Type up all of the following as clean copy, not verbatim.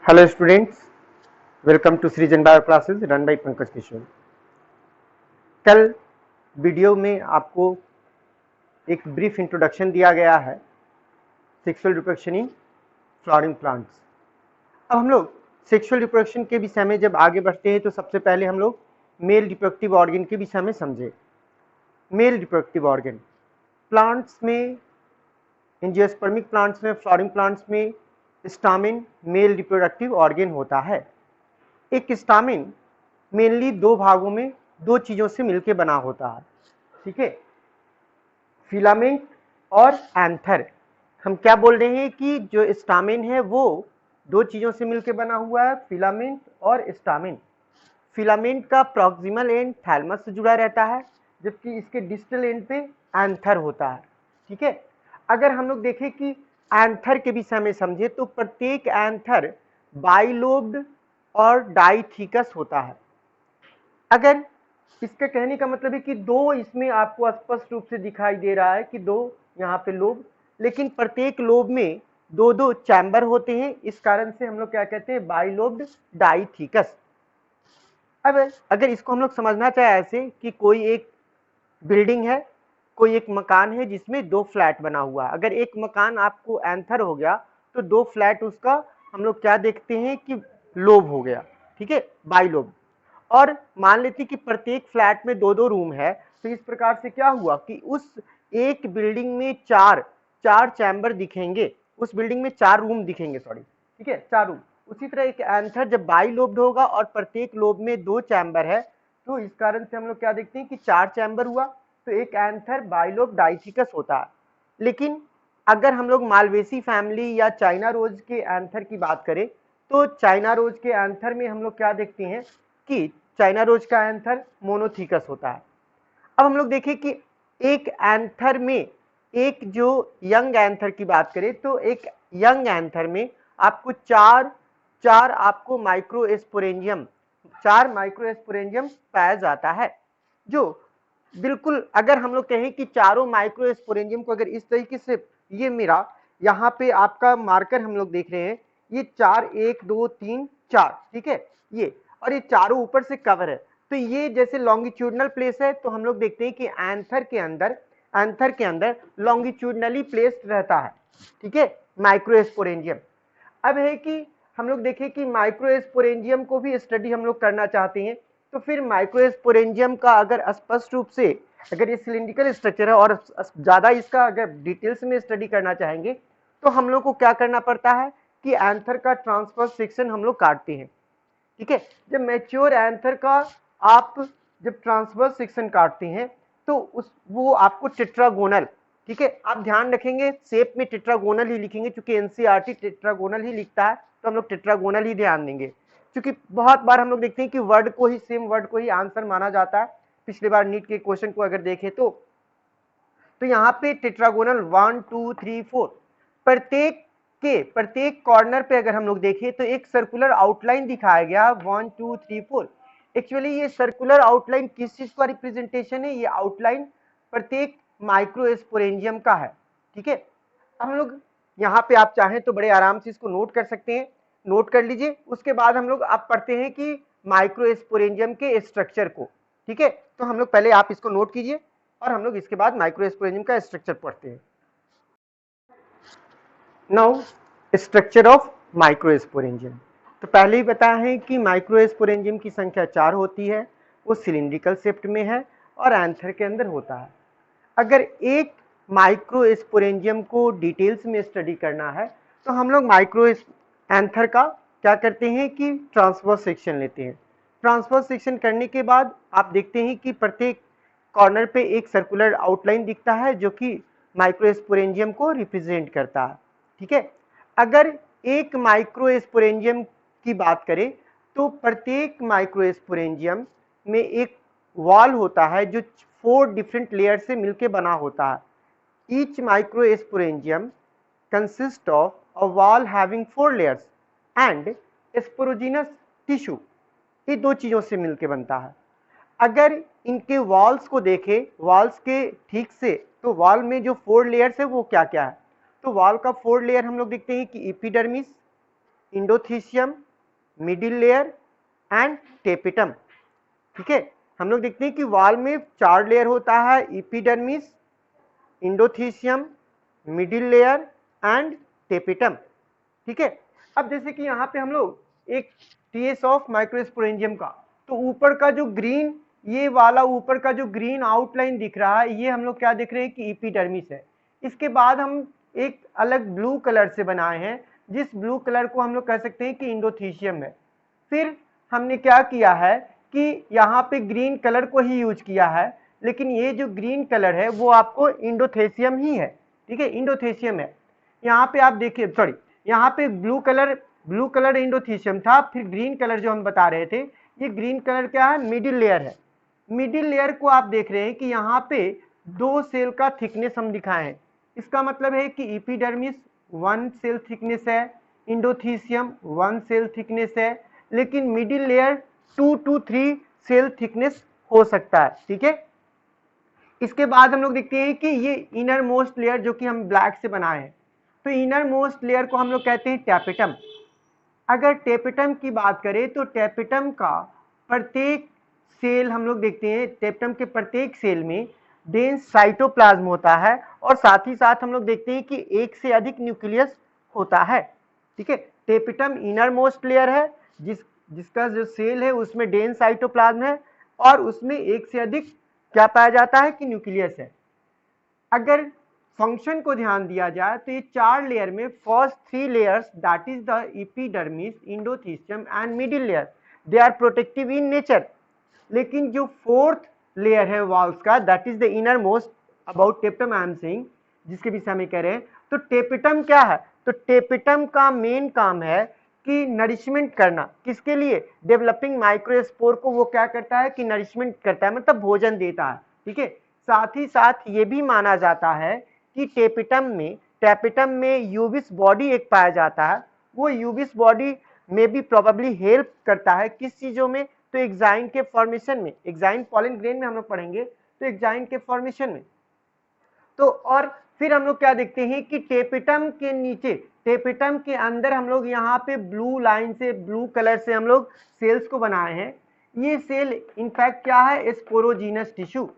Hello students, welcome to Srijan bio classes run by Pankaj Kishore. कल video में आपको एक ब्रीफ इंट्रोडक्शन दिया गया है sexual reproduction in flowering plants. अब हम लोग सेक्सुअल रिप्रोडक्शन के विषय में जब आगे बढ़ते हैं तो सबसे पहले हम लोग मेल रिप्रोडक्टिव ऑर्गन के विषय में समझे। मेल रिप्रोडक्टिव ऑर्गन प्लांट्स में, एंजियोस्पर्मिक प्लांट्स में, फ्लावरिंग प्लांट्स में स्टामेन मेल रिप्रोडक्टिव ऑर्गन होता है। एक स्टामेन मेनली दो भागों में दो चीजों से मिलकर बना होता है, ठीक है, फिलामेंट और एंथर। हम क्या बोल रहे हैं कि जो स्टामेन है वो दो चीजों से मिलकर बना हुआ है, फिलामेंट और स्टामेन। फिलामेंट का प्रॉक्सिमल एंड थैलमस से जुड़ा रहता है, जबकि इसके डिस्टल एंड पे एंथर होता है, ठीक है। अगर हम लोग देखें कि एंथर के विषय में समझे तो प्रत्येक एंथर बाइलोब्ड और डाइथिकस होता है। अगर इसके कहने का मतलब है कि दो इसमें आपको स्पष्ट रूप से दिखाई दे रहा है कि दो यहाँ पे लोब, लेकिन प्रत्येक लोब में दो दो चैम्बर होते हैं। इस कारण से हम लोग क्या कहते हैं, बाइलोब्ड डाइथिकस। अब अगर इसको हम लोग समझना चाहे ऐसे कि कोई एक बिल्डिंग है, कोई एक मकान है जिसमें दो फ्लैट बना हुआ है। अगर एक मकान आपको एंथर हो गया तो दो फ्लैट उसका हम लोग क्या देखते हैं कि लोब हो गया, ठीक है, बाइलोब। और मान लेते कि प्रत्येक फ्लैट में दो दो रूम है, तो इस प्रकार से क्या हुआ कि उस एक बिल्डिंग में चार चार चैम्बर दिखेंगे, उस बिल्डिंग में चार रूम दिखेंगे, सॉरी, ठीक है, चार रूम। उसी तरह एक एंथर जब बाइलोब्ड होगा और प्रत्येक लोब में दो चैम्बर है, तो इस कारण से हम लोग क्या देखते हैं कि चार चैम्बर हुआ, तो एक एंथर बाइलोब डाइथिकस होता है। लेकिन अगर हम लोग मालवेसी फैमिली या चाइना रोज के एंथर की बात करें तो चाइना रोज के एंथर में हम लोग क्या देखते हैं कि चाइना रोज का एंथर मोनोथिकस होता है। अब हम लोग देखें कि एक एंथर में, एक जो यंग एंथर की बात करें तो एक यंग एंथर में आपको चार चार आपको माइक्रोस्पोरेंजियम, चार माइक्रोस्पोरेंजियम पाया जाता है। जो बिल्कुल अगर हम लोग कहें कि चारों माइक्रोस्पोरेंजियम को अगर इस तरीके से, ये मेरा यहाँ पे आपका मार्कर हम लोग देख रहे हैं, ये चार, एक दो तीन चार, ठीक है, ये, और ये चारों ऊपर से कवर है। तो ये जैसे लॉन्गिट्यूडनल प्लेस है, तो हम लोग देखते हैं कि एंथर के अंदर लॉन्गिट्यूडनली प्लेस्ड रहता है, ठीक है, माइक्रोस्पोरेंजियम। अब है कि हम लोग देखें कि माइक्रोस्पोरेंजियम को भी स्टडी हम लोग करना चाहते हैं, तो फिर माइक्रोस्पोरेंजियम का अगर स्पष्ट रूप से, अगर ये सिलिंड्रिकल स्ट्रक्चर है और ज्यादा इसका अगर डिटेल्स में स्टडी करना चाहेंगे तो हम लोग को क्या करना पड़ता है कि एंथर का ट्रांसवर्स सेक्शन हम लोग काटते हैं, ठीक है। जब मैच्योर एंथर का आप जब ट्रांसवर्स सेक्शन काटते हैं तो वो आपको टेट्रागोनल, ठीक है, आप ध्यान रखेंगे शेप में टेट्रागोनल ही लिखेंगे, क्योंकि एनसीईआरटी टेट्रागोनल ही लिखता है, तो हम लोग टेट्रागोनल ही ध्यान देंगे। क्योंकि बहुत बार हम लोग देखते हैं कि वर्ड को ही, सेम वर्ड को ही आंसर माना जाता है। पिछली बार नीट के क्वेश्चन को अगर देखें तो यहाँ पे टेट्रागोनल 1 2 3 4, प्रत्येक कॉर्नर पे अगर हम लोग देखें तो एक सर्कुलर आउटलाइन दिखाया गया 1 2 3 4। एक्चुअली ये सर्कुलर आउटलाइन किस चीज का रिप्रेजेंटेशन है, ये आउटलाइन प्रत्येक माइक्रोस्पोरेंजियम का है, ठीक है। हम लोग यहाँ पे आप चाहें तो बड़े आराम से इसको नोट कर सकते हैं, नोट कर लीजिए। उसके बाद हम लोग आप पढ़ते हैं कि माइक्रोस्पोरेंजियम के स्ट्रक्चर को, ठीक है, तो हम लोग पहले आप इसको नोट कीजिए और हम लोग इसके बाद माइक्रोस्पोरेंजियम का स्ट्रक्चर पढ़ते हैं। नाउ स्ट्रक्चर ऑफ माइक्रोस्पोरेंजियम, तो पहले ही बताया है कि माइक्रोस्पोरेंजियम की संख्या 4 होती है, वो सिलिंड्रिकल शेप्ड में है और एंथर के अंदर होता है। अगर एक माइक्रोस्पोरेंजियम को डिटेल्स में स्टडी करना है तो हम लोग माइक्रो एंथर का क्या करते हैं कि ट्रांसवर्स सेक्शन लेते हैं। ट्रांसवर्स सेक्शन करने के बाद आप देखते हैं कि प्रत्येक कॉर्नर पे एक सर्कुलर आउटलाइन दिखता है जो कि माइक्रोस्पोरेंजियम को रिप्रेजेंट करता है, ठीक है। अगर एक माइक्रोस्पोरेंजियम की बात करें तो प्रत्येक माइक्रोस्पोरेंजियम में एक वॉल होता है जो 4 डिफरेंट लेयर से मिलकर बना होता है। Each microsporangium consist of a wall having 4 layers and sporogenous tissue, ये दो चीजों से मिलकर बनता है। अगर इनके वॉल्स को देखें, वॉल्स के ठीक से, तो वॉल में जो 4 लेयर्स है वो क्या क्या है, तो वॉल का 4 लेयर हम लोग देखते हैं कि epidermis, endothecium, middle layer and tapetum. ठीक है, हम लोग देखते हैं कि वॉल में 4 लेयर होता है, epidermis, endothecium, middle layer and tapetum. ठीक है, अब जैसे कि यहाँ पे हम लोग एक टीएस ऑफ माइक्रोस्पोरेंजियम का, तो ऊपर का जो ग्रीन, ये वाला ऊपर का जो ग्रीन आउटलाइन दिख रहा है, ये हम लोग क्या देख रहे हैं कि एपिडर्मिस है। इसके बाद हम एक अलग ब्लू कलर से बनाए हैं, जिस ब्लू कलर को हम लोग कह सकते हैं कि इंडोथीसियम है। फिर हमने क्या किया है कि यहाँ पे ग्रीन कलर को ही यूज किया है, लेकिन ये जो ग्रीन कलर है वो आपको इंडोथेसियम ही है। ठीक है, इंडोथेसियम है। यहाँ पे आप देखिए, सॉरी, यहाँ पे ब्लू कलर इंडोथीसियम था, फिर ग्रीन कलर जो हम बता रहे थे, ये ग्रीन कलर क्या है, मिडिल लेयर है। मिडिल लेयर को आप देख रहे हैं कि यहाँ पे 2 सेल का थिकनेस हम दिखाए हैं। इसका मतलब है कि एपिडर्मिस 1 सेल थिकनेस है, इंडोथीसियम 1 सेल थिकनेस है, लेकिन middle layer 2 to 3 cell thickness हो सकता है। ठीक है, इसके बाद हम लोग देखते हैं कि ये इनर मोस्ट लेयर जो कि हम ब्लैक से बनाए हैं, तो इनर मोस्ट लेयर को हम लोग कहते हैं टेपिटम। अगर टेपिटम की बात करें तो टेपिटम का प्रत्येक सेल हम लोग देखते हैं, टेपिटम के प्रत्येक सेल में डेंस साइटोप्लाज्म होता है, और साथ ही साथ हम लोग देखते हैं कि एक से अधिक न्यूक्लियस होता है। ठीक है, टेपिटम इनर मोस्ट लेयर है, जिसका जो सेल है उसमें डेंस साइटोप्लाज्म है, और उसमें एक से अधिक क्या पाया जाता है कि न्यूक्लियस है। अगर फंक्शन को ध्यान दिया जाए तो ये 4 लेयर में first 3 layers, that is the epidermis, endothecium and middle layer, they are protective in nature. लेकिन जो 4th लेयर है वॉल्स का, that is the innermost, about tapetum I am saying, जिसके विषय में कह रहे हैं, तो टेपिटम क्या है, तो टेपिटम का मेन काम है कि नरिशमेंट करना, किसके लिए, डेवलपिंग माइक्रोस्पोर को वो क्या करता है कि नरिशमेंट करता है, मतलब भोजन देता है। ठीक है, साथ ही साथ ये भी माना जाता है कि टेपिटम में यूबिस बॉडी एक पाया जाता है, वो यूबिस बॉडी में भी प्रोबेबली हेल्प करता है किस चीजों में, तो एक्साइन के फॉर्मेशन में, एक्साइन पॉलन ग्रेन में हम लोग पढ़ेंगे, तो एक्साइन के फॉर्मेशन में। तो और फिर हम लोग क्या देखते हैं कि टेपिटम के नीचे, टेपिटम के अंदर हम लोग यहाँ पे ब्लू लाइन से, ब्लू कलर से हम लोग सेल्स को बनाए हैं। ये सेल इनफैक्ट क्या है, स्पोरोजीनस टिश्यू।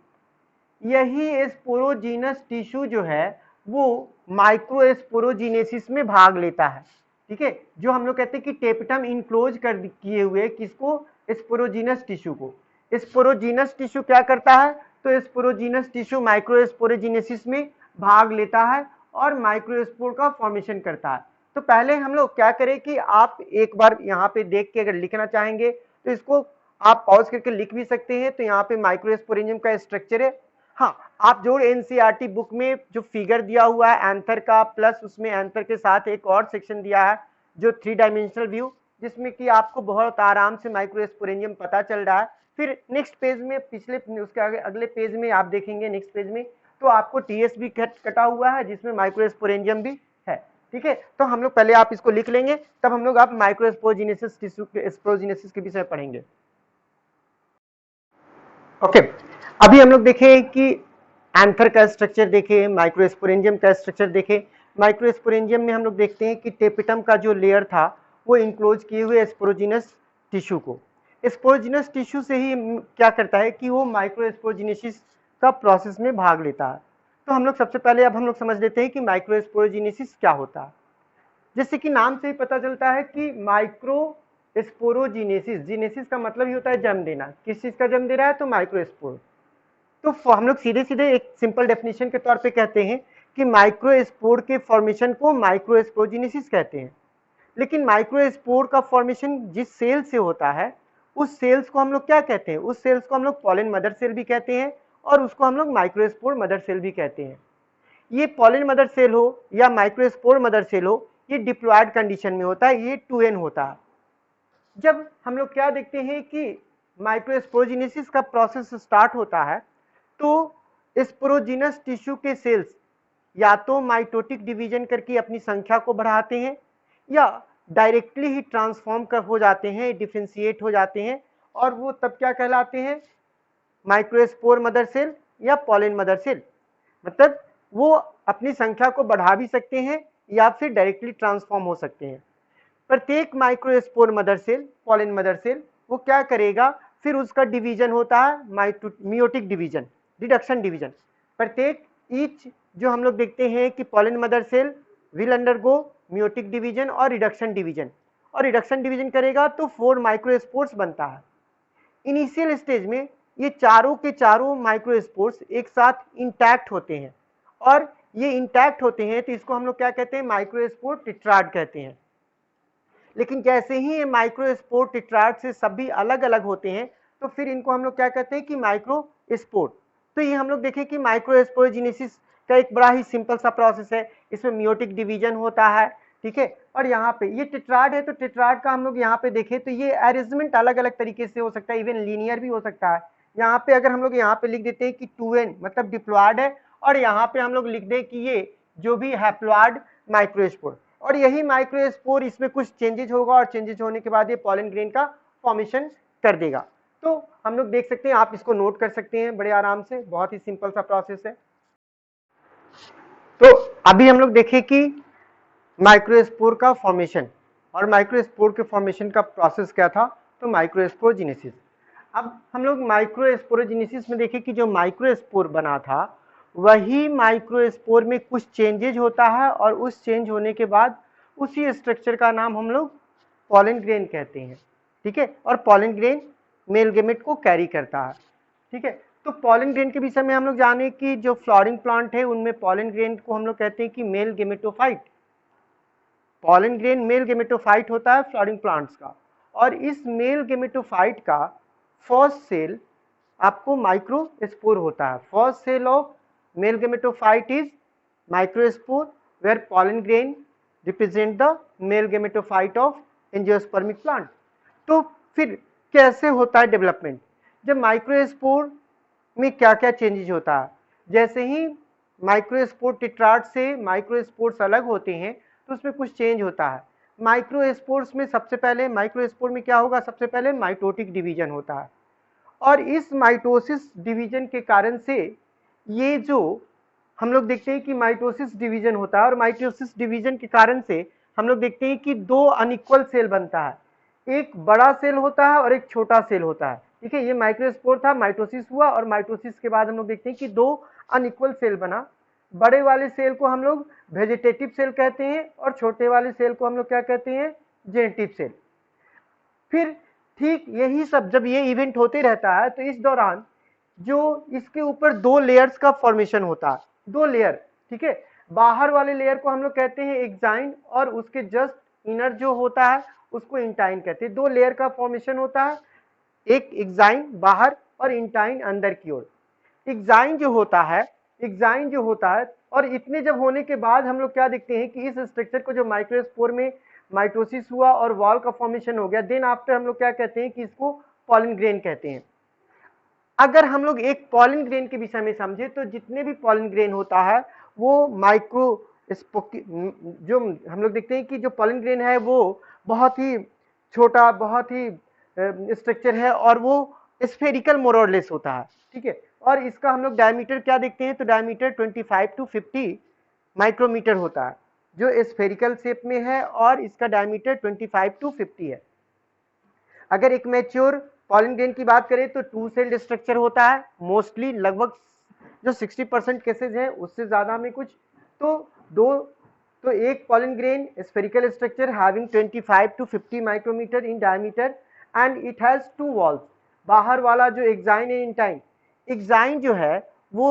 यही स्पोरोजीनस टिश्यू जो है वो माइक्रोस्पोरोजिनेसिस में भाग लेता है। ठीक है, जो हम लोग कहते हैं कि टेपिटम इनक्लोज कर किए हुए किसको, स्पोरोजीनस टिश्यू को। स्पोरोजीनस टिश्यू क्या करता है, तो स्पोरोजीनस टिश्यू माइक्रोस्पोरोजिनेसिस में भाग लेता है और माइक्रोस्पोर का फॉर्मेशन करता है। तो पहले हम लोग क्या करें कि आप एक बार यहाँ पे देख के अगर लिखना चाहेंगे तो इसको आप पॉज करके लिख भी सकते हैं। तो यहाँ पे माइक्रोस्पोरेंजियम का स्ट्रक्चर है। हाँ, आप जो एनसीईआरटी बुक में जो फिगर दिया हुआ है एंथर का, प्लस उसमें एंथर के साथ एक और सेक्शन दिया है जो 3 डायमेंशनल व्यू, जिसमें कि आपको बहुत आराम से माइक्रोस्पोरेंजियम पता चल रहा है। फिर नेक्स्ट पेज में, पिछले उसके आगे अगले पेज में आप देखेंगे, नेक्स्ट पेज में तो आपको टीएस भी कटा हुआ है जिसमें माइक्रोस्पोरेंजियम भी है। ठीक है, तो हम लोग पहले आप इसको लिख लेंगे, तब हम लोग आप माइक्रोस्पोरोजिनेसिस टिश्यू स्पोरोजिनेसिस के विषय पढ़ेंगे। ओके, अभी हम लोग देखें कि एंथर का स्ट्रक्चर देखें, माइक्रोस्पोरेंजियम का स्ट्रक्चर देखें। माइक्रोस्पोरेंजियम में हम लोग देखते हैं कि टेपिटम का जो लेयर था वो इंक्लोज किए हुए स्पोरोजिनस टिश्यू को, स्पोरोजिनस टिश्यू से ही क्या करता है कि वो माइक्रोस्पोरोजिनेसिस का प्रोसेस में भाग लेता है। तो हम लोग सबसे पहले अब हम लोग समझ लेते हैं कि माइक्रोस्पोरोजिनेसिस क्या होता है। जैसे कि नाम से ही पता चलता है कि माइक्रोस्पोरोजिनेसिस, जिनेसिस का मतलब ही होता है जन्म देना। किस चीज का जन्म दे रहा है, तो माइक्रोस्पोर। तो हम लोग सीधे सीधे एक सिंपल डेफिनेशन के तौर पे कहते हैं कि माइक्रोस्पोर के फॉर्मेशन को माइक्रोस्पोरोजिनेसिस कहते हैं। लेकिन माइक्रोस्पोर का फॉर्मेशन जिस सेल से होता है उस सेल्स को हम लोग क्या कहते हैं, उस सेल्स को हम लोग पॉलन मदर सेल भी कहते हैं और उसको हम लोग माइक्रोस्पोर मदर सेल भी कहते हैं। ये पॉलन मदर सेल हो या माइक्रोस्पोर मदर सेल हो, ये डिप्लॉयड कंडीशन में होता है, ये 2n होता है। जब हम लोग क्या देखते हैं कि माइक्रोस्पोरोजिनेसिस का प्रोसेस स्टार्ट होता है तो स्पोरोजिनस टिश्यू के सेल्स या तो माइटोटिक डिवीजन करके अपनी संख्या को बढ़ाते हैं या डायरेक्टली ही ट्रांसफॉर्म कर हो जाते हैं, डिफरेंशिएट हो जाते हैं, और वो तब क्या कहलाते हैं, माइक्रोस्पोर मदर सेल या पॉलन मदर सेल। मतलब वो अपनी संख्या को बढ़ा भी सकते हैं या फिर डायरेक्टली ट्रांसफॉर्म हो सकते हैं। प्रत्येक microspore mother cell, pollen mother cell, वो क्या करेगा, फिर उसका डिवीजन होता है मियोटिक डिवीजन, रिडक्शन डिवीजन। प्रत्येक ईच जो हम लोग देखते हैं कि pollen mother cell will undergo meiotic division और रिडक्शन डिवीजन, और रिडक्शन डिवीजन करेगा तो 4 माइक्रोस्पोर्स बनता है। इनिशियल स्टेज में ये चारों के चारों माइक्रोस्पोर्स एक साथ इंटैक्ट होते हैं, और ये इंटैक्ट होते हैं तो इसको हम लोग क्या कहते हैं, माइक्रोस्पोर टेट्राड कहते हैं। लेकिन जैसे ही ये माइक्रोस्पोर टेट्राड से सभी अलग अलग होते हैं तो फिर इनको हम लोग क्या कहते हैं कि माइक्रोस्पोर। तो ये हम लोग देखें कि माइक्रोस्पोरोजेनेसिस का एक बड़ा ही सिंपल सा प्रोसेस है, इसमें मियोटिक डिवीजन होता है, ठीक है। और यहाँ पे ये टेट्राड है, तो टेट्राड का हम लोग यहाँ पे देखें तो ये अरेंजमेंट अलग अलग तरीके से हो सकता है, इवन लीनियर भी हो सकता है। यहाँ पे अगर हम लोग यहाँ पे लिख देते हैं कि 2n मतलब डिप्लॉयड है, और यहाँ पे हम लोग लिख दें कि ये जो भी हैप्लॉयड माइक्रोस्पोर, और यही माइक्रोस्पोर इसमें कुछ चेंजेज होगा, और चेंजेज होने के बाद ये पॉलन ग्रेन का फॉर्मेशन कर देगा। तो हम लोग देख सकते हैं, आप इसको नोट कर सकते हैं बड़े आराम से, बहुत ही सिंपल सा प्रोसेस है। तो अभी हम लोग देखें कि माइक्रोस्पोर का फॉर्मेशन, और माइक्रोस्पोर के फॉर्मेशन का प्रोसेस क्या था, तो माइक्रोस्पोरोजेनेसिस। अब हम लोग माइक्रोस्पोरोजेनेसिस में देखें कि जो माइक्रोस्पोर बना था वही माइक्रोस्पोर में कुछ चेंजेज होता है, और उस चेंज होने के बाद उसी स्ट्रक्चर का नाम हम लोग पॉलन ग्रेन कहते हैं, ठीक है। और पॉलन ग्रेन मेल गेमेट को कैरी करता है, ठीक है। तो पॉलन ग्रेन के विषय में हम लोग जाने कि जो फ्लावरिंग प्लांट है उनमें पॉलन ग्रेन को हम लोग कहते हैं कि male gametophyte. Pollen grain male gametophyte होता है फ्लावरिंग प्लांट्स का, और इस मेल गेमेटोफाइट का फर्स्ट सेल आपको माइक्रोस्पोर होता है। First cell of male gametophyte is microspore, where pollen grain represent the male gametophyte of angiospermic plant. तो फिर कैसे होता है डेवलपमेंट, जब माइक्रोस्पोर में क्या क्या चेंजेज होता है, जैसे ही माइक्रोस्पोर टेट्राड से माइक्रोस्पोर्स अलग होते हैं तो उसमें कुछ चेंज होता है। माइक्रोस्पोर्स में सबसे पहले, माइक्रोस्पोर में क्या होगा, सबसे पहले माइटोटिक डिवीजन होता है, और इस माइटोसिस डिवीजन के कारण से ये जो हम लोग देखते हैं कि माइटोसिस डिवीजन होता है, और माइटोसिस डिवीजन के कारण से हम लोग देखते हैं कि 2 अनइक्वल सेल बनता है, एक बड़ा सेल होता है और एक छोटा सेल होता है, ठीक है। ये माइक्रोस्पोर था, माइटोसिस हुआ, और माइटोसिस के बाद हम लोग देखते हैं कि 2 अनइक्वल सेल बना। बड़े वाले सेल को हम लोग वेजिटेटिव सेल कहते हैं, और छोटे वाले सेल को हम लोग क्या कहते हैं, जेनेटिव सेल। फिर ठीक यही सब जब ये इवेंट होते रहता है तो इस दौरान जो इसके ऊपर 2 लेयर्स का फॉर्मेशन होता है, 2 लेयर, ठीक है। बाहर वाले लेयर को हम लोग कहते हैं एक्साइन, और उसके जस्ट इनर जो होता है उसको इंटाइन कहते हैं। 2 लेयर का फॉर्मेशन होता है, एक एक्साइन बाहर और इंटाइन अंदर की ओर। एक्साइन जो होता है, और इतने जब होने के बाद हम लोग क्या देखते हैं कि इस स्ट्रक्चर को जो माइक्रोस्पोर में माइटोसिस हुआ और वॉल का फॉर्मेशन हो गया, देन आफ्टर हम लोग क्या कहते हैं कि इसको पॉलन ग्रेन कहते हैं। अगर हम लोग एक पॉलन ग्रेन के विषय में समझे तो जितने भी पॉलन ग्रेन होता है वो जो हम लोग देखते हैं कि जो पॉलन ग्रेन है वो बहुत ही छोटा, बहुत ही स्ट्रक्चर है, और वो स्फेरिकल मोरलेस होता है, ठीक है। और इसका हम लोग डायमीटर क्या देखते हैं, तो डायमीटर 25 to 50 माइक्रोमीटर होता है, जो स्फेरिकल शेप में है, और इसका डायमीटर 25 to 50 है। अगर एक मैच्योर पॉलन ग्रेन की बात करें तो 2 सेल्ड स्ट्रक्चर होता है मोस्टली, लगभग जो 60% केसेज हैं उससे ज्यादा में कुछ, तो एक pollen grain spherical structure having 25 to 50 micrometre in diameter, and it has 2 walls. बाहर वाला जो एक्साइन एंड इंटाइन, एक्साइन जो है वो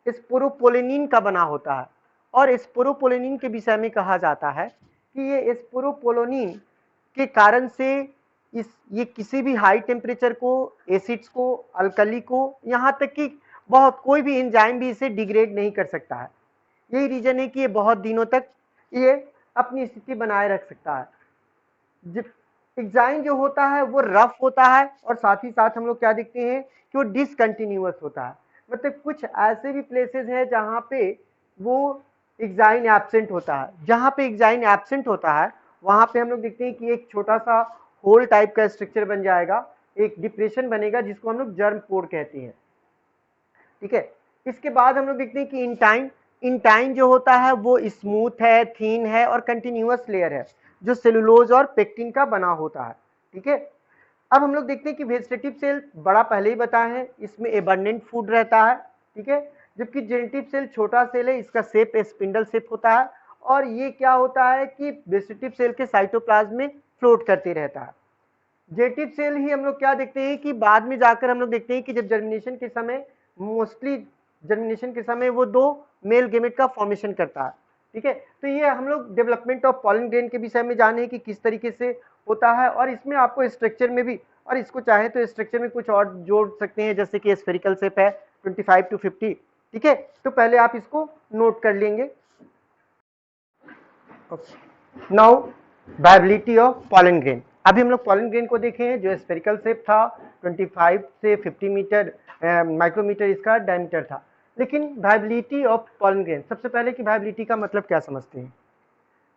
स्पोरोपोलेनिन का बना होता है, और स्पोरोपोलेनिन के विषय में कहा जाता है कि ये स्पोरोपोलेनिन के कारण से ये किसी भी हाई टेम्परेचर को, एसिड्स को, अल्कली को, यहाँ तक कि बहुत कोई भी एंजाइम भी इसे डिग्रेड नहीं कर सकता है। यही रीजन है कि ये बहुत दिनों तक ये अपनी स्थिति बनाए रख सकता है। एक्साइन जो होता है वो रफ होता है, और साथ ही साथ हम लोग क्या देखते हैं कि वो डिसकंटिन्यूअस होता है, मतलब कुछ ऐसे भी प्लेसेस हैं जहाँ पे वो एक्साइन एब्सेंट होता है। जहाँ पे एक्साइन एब्सेंट होता है वहाँ पे हम लोग देखते हैं कि एक छोटा सा होल टाइप का स्ट्रक्चर बन जाएगा, एक डिप्रेशन बनेगा जिसको हम लोग जर्म पोर कहते हैं, ठीक है। इसके बाद हम लोग देखते हैं कि इंटाइन जो होता है वो स्मूथ है, थीन है, और कंटिन्यूअस लेयर है। जो सेलुलोज और पेक्टिन का बना होता है। ठीक है, अब हम लोग देखते हैं कि वेजिटेटिव सेल बड़ा पहले ही बताया है, इसमें एबंडेंट फूड रहता है। ठीक है, जबकि जेनेटिव सेल छोटा सेल है, इसका शेप स्पिंडल शेप होता है और ये क्या होता है कि वेजिटेटिव सेल के साइटोप्लाज्म में फ्लोट करते रहता है। जेनेटिव सेल ही हम लोग क्या देखते हैं कि बाद में जाकर हम लोग देखते हैं कि जब जर्मिनेशन के समय, मोस्टली जर्मिनेशन के समय वो दो मेल गेमेट का फॉर्मेशन करता है। ठीक है, तो ये हम लोग डेवलपमेंट ऑफ पॉलन ग्रेन के विषय में जाने कि किस तरीके से होता है, और इसमें आपको स्ट्रक्चर में भी, और इसको चाहे तो स्ट्रक्चर में कुछ और जोड़ सकते हैं, जैसे कि स्फेरिकल शेप है 25 to 50। ठीक है, तो पहले आप इसको नोट कर लेंगे। Now viability of pollen grain. अभी हम लोग पॉलन ग्रेन को देखे हैं जो स्फेरिकल शेप था, 25 से 50 मीटर माइक्रोमीटर इसका डायमीटर था। लेकिन वायबिलिटी ऑफ पॉलन ग्रेन, सबसे पहले कि वायबिलिटी का मतलब क्या समझते हैं?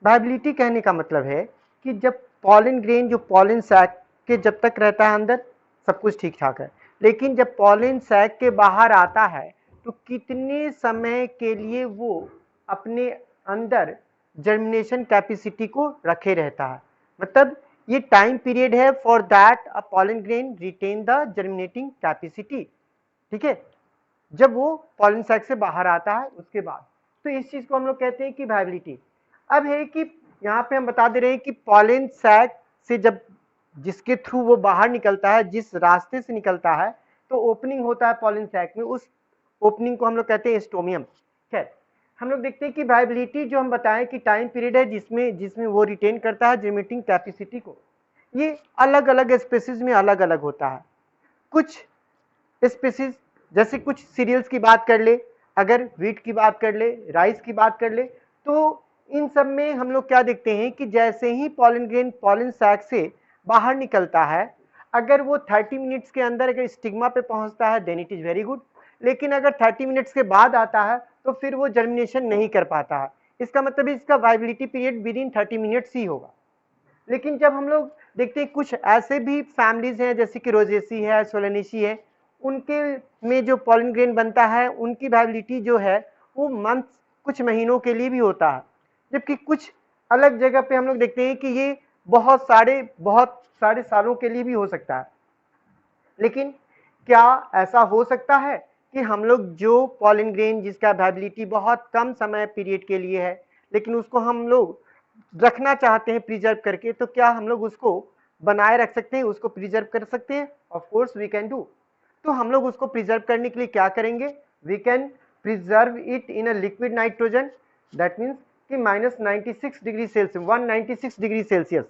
वायबिलिटी कहने का मतलब है कि जब पॉलन ग्रेन, जो पॉलन सैक के जब तक रहता है अंदर सब कुछ ठीक ठाक है, लेकिन जब पॉलन सैक के बाहर आता है तो कितने समय के लिए वो अपने अंदर जर्मिनेशन कैपेसिटी को रखे रहता है, मतलब ये टाइम पीरियड है for that a pollen grain retain the germinating capacity. ठीक है, जब वो पॉलन सैक से बाहर आता है उसके बाद, तो इस चीज को हम लोग कहते हैं कि वायबिलिटी। अब है कि यहाँ पे हम बता दे रहे हैं कि पॉलन सैक से जब, जिसके थ्रू वो बाहर निकलता है, जिस रास्ते से निकलता है, तो ओपनिंग होता है पॉलन सैक में, उस ओपनिंग को हम लोग कहते हैं स्टोमियम। खैर, हम लोग देखते हैं कि वायबिलिटी जो हम बताएं कि टाइम पीरियड है जिसमें वो रिटेन करता है जर्मिनेटिंग कैपेसिटी को, ये अलग अलग स्पेसीज में अलग अलग होता है। कुछ स्पेसीज, जैसे कुछ सीरियल्स की बात कर ले, अगर व्हीट की बात कर ले, राइस की बात कर ले, तो इन सब में हम लोग क्या देखते हैं कि जैसे ही पॉलन ग्रेन पॉलन सैक से बाहर निकलता है, अगर वो 30 मिनट्स के अंदर अगर स्टिग्मा पे पहुंचता है then it is very good, लेकिन अगर 30 मिनट्स के बाद आता है तो फिर वो जर्मिनेशन नहीं कर पाता है। इसका मतलब इसका viability period within 30 minutes ही होगा। लेकिन जब हम लोग देखते हैं कुछ ऐसे भी फैमिलीज हैं जैसे कि रोजेसी है, सोलेनेसी है, उनके में जो पॉलन ग्रेन बनता है उनकी वायबिलिटी जो है वो मंथ, कुछ महीनों के लिए भी होता है, जबकि कुछ अलग जगह पे हम लोग देखते हैं कि ये बहुत सारे सालों के लिए भी हो सकता है। लेकिन क्या ऐसा हो सकता है कि हम लोग जो पॉलन ग्रेन जिसका वायबिलिटी बहुत कम समय पीरियड के लिए है, लेकिन उसको हम लोग रखना चाहते हैं प्रिजर्व करके, तो क्या हम लोग उसको बनाए रख सकते हैं, उसको प्रिजर्व कर सकते हैं? Of course we can do. तो हम लोग उसको प्रिजर्व करने के लिए क्या करेंगे? We can preserve it in a liquid nitrogen, that means कि -96 डिग्री सेल्सियस, 196 डिग्री सेल्सियस।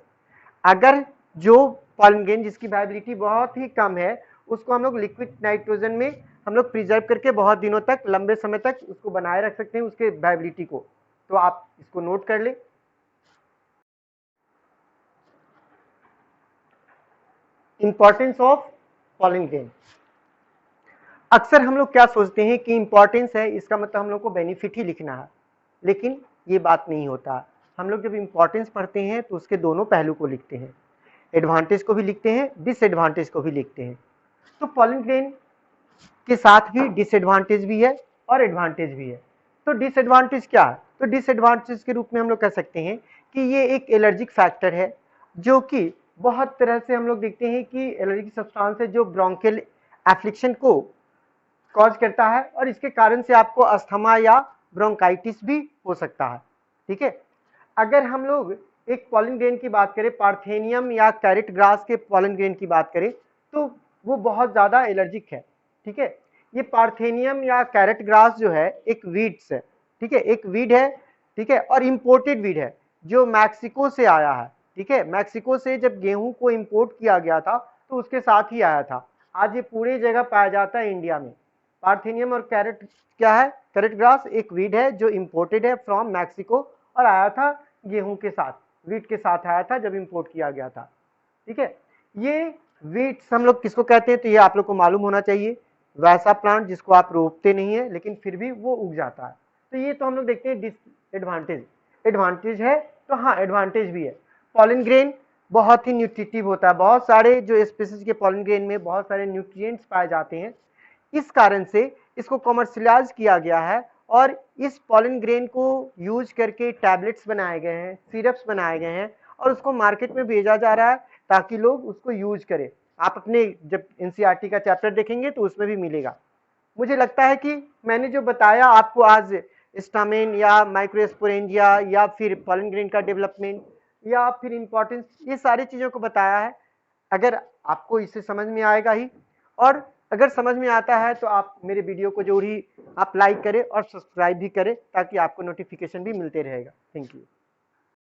अगर जो पॉलन ग्रेन जिसकी वायबिलिटी बहुत ही कम है उसको हम लोग लिक्विड नाइट्रोजन में हम लोग प्रिजर्व करके बहुत दिनों तक, लंबे समय तक उसको बनाए रख सकते हैं उसके वायबिलिटी को। तो आप इसको नोट कर ले। Importance of pollen grain. अक्सर हम लोग क्या सोचते हैं कि इंपॉर्टेंस है इसका मतलब हम लोग को बेनिफिट ही लिखना है, लेकिन ये बात नहीं होता। हम लोग जब इंपॉर्टेंस पढ़ते हैं तो उसके दोनों पहलू को लिखते हैं, एडवांटेज को भी लिखते हैं, डिसएडवांटेज को भी लिखते हैं। तो पॉलन ग्रेन के साथ भी डिसएडवांटेज भी है और एडवांटेज भी है। तो डिसएडवांटेज क्या है? तो डिसएडवांटेज के रूप में हम लोग कह सकते हैं कि ये एक एलर्जिक फैक्टर है, जो कि बहुत तरह से हम लोग देखते हैं कि एलर्जिक सब्सटेंस है जो ब्रोंकियल एफ्लिक्शन को कॉज करता है, और इसके कारण से आपको अस्थमा या ब्रोंकाइटिस भी हो सकता है। ठीक है, अगर हम लोग एक पॉलन ग्रेन की बात करें, पार्थेनियम या कैरेट ग्रास के पॉलन ग्रेन की बात करें, तो वो बहुत ज़्यादा एलर्जिक है। ठीक है, ये पार्थेनियम या कैरेट ग्रास जो है एक वीड्स है। ठीक है, एक वीड है। ठीक है, और इम्पोर्टेड वीड है जो मैक्सिको से आया है। ठीक है, मैक्सिको से जब गेहूं को इम्पोर्ट किया गया था तो उसके साथ ही आया था। आज ये पूरी जगह पाया जाता है इंडिया में। पार्थेनियम और कैरेट क्या है? कैरेट ग्रास एक वीड है जो इम्पोर्टेड है फ्रॉम मैक्सिको और आया था गेहूं के साथ, वीट के साथ आया था जब इंपोर्ट किया गया था। ठीक है, ये वीट्स हम लोग किसको कहते हैं तो ये आप लोग को मालूम होना चाहिए। वैसा प्लांट जिसको आप रोपते नहीं है लेकिन फिर भी वो उग जाता है। तो ये तो हम लोग देखते हैं डिसएडवांटेज। एडवांटेज है तो हाँ, एडवांटेज भी है। पॉलन ग्रेन बहुत ही न्यूट्रिटिव होता है, बहुत सारे जो स्पीसीज के पॉलन ग्रेन में बहुत सारे न्यूट्रिएंट्स पाए जाते हैं। इस कारण से इसको कमर्शियलाइज किया गया है और इस पॉलन ग्रेन को यूज करके टैबलेट्स बनाए गए हैं, सिरप्स बनाए गए हैं, और उसको मार्केट में भेजा जा रहा है ताकि लोग उसको यूज करें। आप अपने जब एनसीईआरटी का चैप्टर देखेंगे तो उसमें भी मिलेगा। मुझे लगता है कि मैंने जो बताया आपको आज स्टामेन या माइक्रोस्पोरेंजिया या फिर पॉलन ग्रेन का डेवलपमेंट या फिर इंपॉर्टेंस, ये सारी चीजों को बताया है। अगर आपको इसे समझ में आएगा ही, और अगर समझ में आता है तो आप मेरे वीडियो को जरूर ही आप लाइक करें और सब्सक्राइब भी करें ताकि आपको नोटिफिकेशन भी मिलते रहेगा। Thank you.